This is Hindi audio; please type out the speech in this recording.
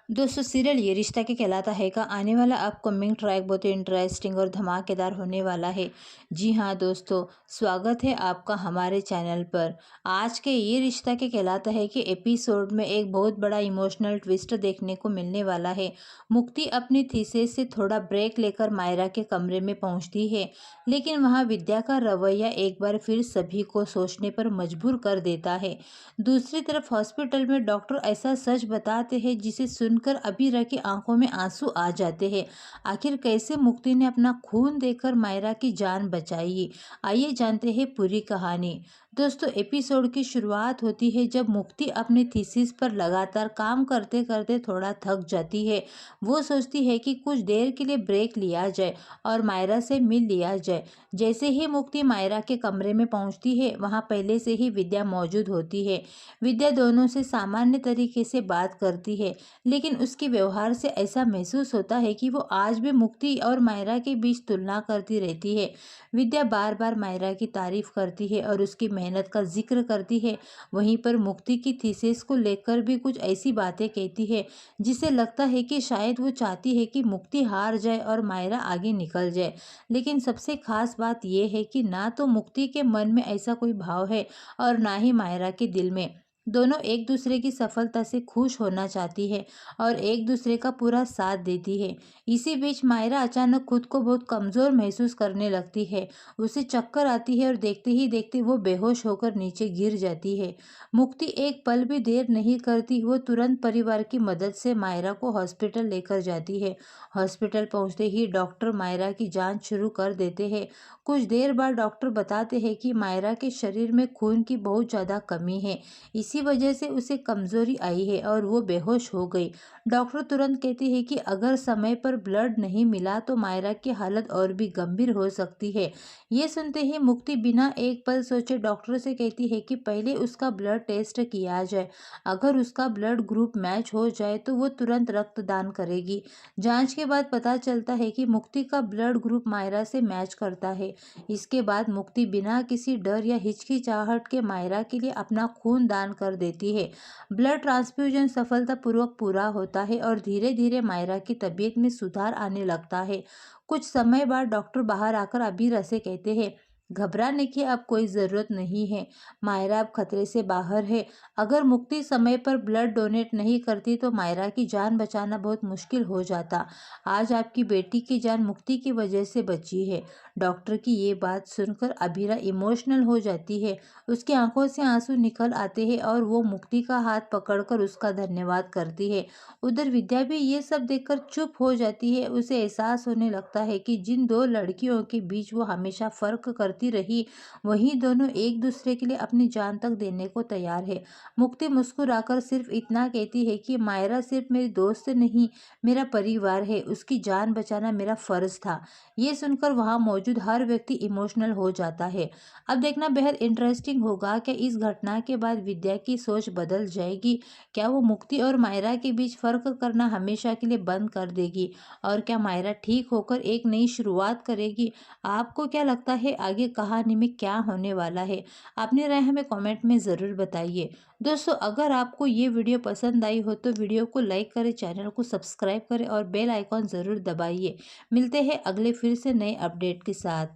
दोस्तों सीरियल ये रिश्ता क्या कहलाता है का आने वाला अपकमिंग ट्रैक बहुत ही इंटरेस्टिंग और धमाकेदार होने वाला है। जी हाँ दोस्तों, स्वागत है आपका हमारे चैनल पर। आज के ये रिश्ता क्या कहलाता है कि एपिसोड में एक बहुत बड़ा इमोशनल ट्विस्ट देखने को मिलने वाला है। मुक्ति अपनी थीसिस से थोड़ा ब्रेक लेकर मायरा के कमरे में पहुंचती है, लेकिन वहाँ विद्या का रवैया एक बार फिर सभी को सोचने पर मजबूर कर देता है। दूसरी तरफ हॉस्पिटल में डॉक्टर ऐसा सच बताते हैं जिसे सुनकर अबीरा की आंखों में आंसू आ जाते हैं। आखिर कैसे मुक्ति ने अपना खून देकर मायरा की जान बचाई, आइए जानते हैं पूरी कहानी। दोस्तों एपिसोड की शुरुआत होती है जब मुक्ति अपने थीसिस पर लगातार काम करते करते थोड़ा थक जाती है। वो सोचती है कि कुछ देर के लिए ब्रेक लिया जाए और मायरा से मिल लिया जाए। जैसे ही मुक्ति मायरा के कमरे में पहुंचती है, वहां पहले से ही विद्या मौजूद होती है। विद्या दोनों से सामान्य तरीके से बात करती है, लेकिन उसके व्यवहार से ऐसा महसूस होता है कि वो आज भी मुक्ति और मायरा के बीच तुलना करती रहती है। विद्या बार बार मायरा की तारीफ करती है और उसकी मेहनत का जिक्र करती है। वहीं पर मुक्ति की थीसिस को लेकर भी कुछ ऐसी बातें कहती है जिसे लगता है कि शायद वो चाहती है कि मुक्ति हार जाए और मायरा आगे निकल जाए। लेकिन सबसे खास बात यह है कि ना तो मुक्ति के मन में ऐसा कोई भाव है और ना ही मायरा के दिल में। दोनों एक दूसरे की सफलता से खुश होना चाहती है और एक दूसरे का पूरा साथ देती है। इसी बीच मायरा अचानक खुद को बहुत कमजोर महसूस करने लगती है। उसे चक्कर आती है और देखते ही देखते वो बेहोश होकर नीचे गिर जाती है। मुक्ति एक पल भी देर नहीं करती, वो तुरंत परिवार की मदद से मायरा को हॉस्पिटल लेकर जाती है। हॉस्पिटल पहुंचते ही डॉक्टर मायरा की जांच शुरू कर देते हैं। कुछ देर बाद डॉक्टर बताते हैं कि मायरा के शरीर में खून की बहुत ज़्यादा कमी है। इसी वजह से उसे कमजोरी आई है और वो बेहोश हो गई। डॉक्टर तुरंत कहते हैं कि अगर समय पर ब्लड नहीं मिला तो मायरा की हालत और भी गंभीर हो सकती है। ये सुनते ही मुक्ति बिना एक पल सोचे डॉक्टर से कहती है कि पहले उसका ब्लड टेस्ट किया जाए। अगर उसका ब्लड ग्रुप मैच हो जाए तो वो तुरंत रक्तदान करेगी। जांच के बाद पता चलता है कि मुक्ति का ब्लड ग्रुप मायरा से मैच करता है। इसके बाद मुक्ति बिना किसी डर या हिचकिचाहट के मायरा के लिए अपना खून दान कर देती है। ब्लड ट्रांसफ्यूजन सफलतापूर्वक पूरा होता है और धीरे धीरे मायरा की तबीयत में सुधार आने लगता है। कुछ समय बाद डॉक्टर बाहर आकर अबीरा से कहते हैं, घबराने की अब कोई ज़रूरत नहीं है, मायरा अब खतरे से बाहर है। अगर मुक्ति समय पर ब्लड डोनेट नहीं करती तो मायरा की जान बचाना बहुत मुश्किल हो जाता। आज आपकी बेटी की जान मुक्ति की वजह से बची है। डॉक्टर की ये बात सुनकर अबीरा इमोशनल हो जाती है। उसकी आंखों से आंसू निकल आते हैं और वो मुक्ति का हाथ पकड़कर उसका धन्यवाद करती है। उधर विद्या भी ये सब देखकर चुप हो जाती है। उसे एहसास होने लगता है कि जिन दो लड़कियों के बीच वो हमेशा फर्क करती रही, वही दोनों एक दूसरे के लिए अपनी जान तक देने को तैयार है। मुक्ति मुस्कुराकर सिर्फ इतना कहती है कि मायरा सिर्फ मेरी दोस्त नहीं, मेरा परिवार है, उसकी जान बचाना मेरा फर्ज था। ये सुनकर वहां मौजूद हर व्यक्ति इमोशनल हो जाता है। अब देखना बेहद इंटरेस्टिंग होगा कि इस घटना के बाद विद्या की सोच बदल जाएगी। क्या वो मुक्ति और मायरा के बीच फर्क करना हमेशा के लिए बंद कर देगी और क्या मायरा ठीक होकर एक नई शुरुआत करेगी। आपको क्या लगता है आगे कहानी में क्या होने वाला है? अपनी राय हमें कमेंट में ज़रूर बताइए। दोस्तों अगर आपको ये वीडियो पसंद आई हो तो वीडियो को लाइक करें, चैनल को सब्सक्राइब करें और बेल आइकॉन ज़रूर दबाइए। मिलते हैं अगले फिर से नए अपडेट के साथ।